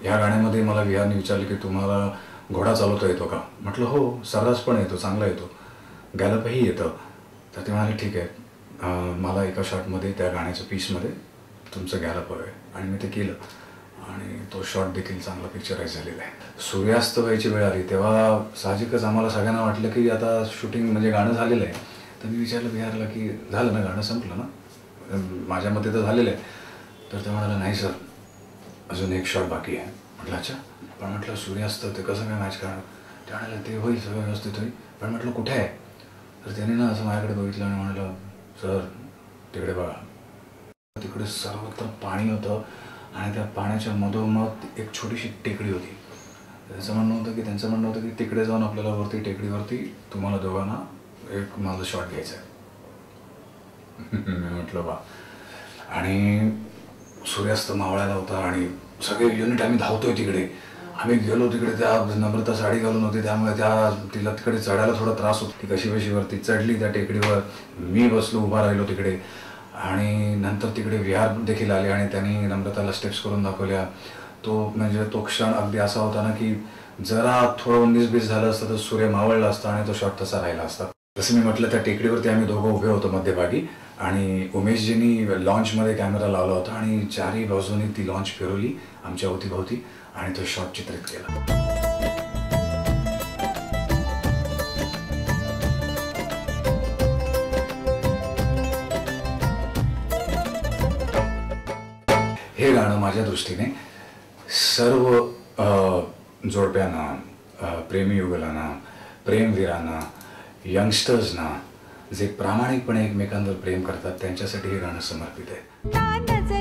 ह्या गाण्यामध्ये मला विहारने विचारले की तुम्हाला घोडा चालवता येतो का. म्हटलं हो, सर्रास पण येतो, चांगला येतो, गॅलपही येतं. तर ते म्हणाले ठीक आहे, मला एका शॉटमध्ये त्या गाण्याच्या पीसमध्ये तुमचं गॅलप हवं आहे. आणि मी ते केलं आणि तो शॉट देखील चांगला पिक्चराईज झालेला आहे. सूर्यास्त व्हायची वेळ आली तेव्हा साहजिकच आम्हाला सगळ्यांना वाटलं की आता शूटिंग म्हणजे गाणं झालेलं आहे. तर मी विचारलं विहारला की झालं ना, गाणं संपलं ना, माझ्या मते तर झालेलं आहे. तर ते म्हणाला नाही सर, अजून एक शॉट बाकी आहे. म्हटलं अच्छा, पण म्हटलं सूर्यास्त ते कसं काय मॅच करणार. ते म्हणाले ते होईल, सगळं व्यवस्थित होईल. पण म्हटलं कुठे आहे. तर त्याने ना असं माझ्याकडे बघितलं आणि म्हणालं सर तिकडे बघा. तिकडे सर्वत्र पाणी होतं आणि त्या पाण्याच्या मधोमध एक छोटीशी टेकडी होती. त्यांचं म्हणणं होतं की तिकडे जाऊन आपल्याला वरती टेकडीवरती तुम्हाला दोघांना एक माझा शॉट घ्यायचा आहे. मी म्हटलं बा. आणि सूर्यास्त मावळायला होता आणि सगळे युनिट आम्ही धावतोय तिकडे. आम्ही गेलो तिकडे, त्या नम्रता साडी घालून होती त्यामुळे तिला तिकडे चढायला थोडा त्रास होतो. ती कशी कशी वरती चढली त्या टेकडीवर. मी बसलो, उभा राहिलो तिकडे. आणि नंतर तिकडे विहार देखील आले आणि त्यांनी नम्रताला स्टेप्स करून दाखवल्या. म्हणजे तो क्षण अगदी असा होता ना की जरा थोडं 19-20 झालं असतं तर सूर्य मावळला असता आणि तो शॉट तसा राहिला असता. जसं मी म्हटलं त्या टेकडीवरती आम्ही दोघं उभे होतो मध्यभागी आणि उमेशजींनी लॉन्चमध्ये कॅमेरा लावला होता आणि चारही बाजूनी ती लॉन्च फिरवली आमच्या अवतीभोवती आणि तो शॉट चित्रित केला. हे गाणं माझ्या दृष्टीने सर्व जोडप्यांना, प्रेमी युगलांना, प्रेमवीरांना, यंगस्टर्सना जे प्रामाणिकपणे एकमेकांवर प्रेम करतात त्यांच्यासाठी हे गाणं समर्पित आहे.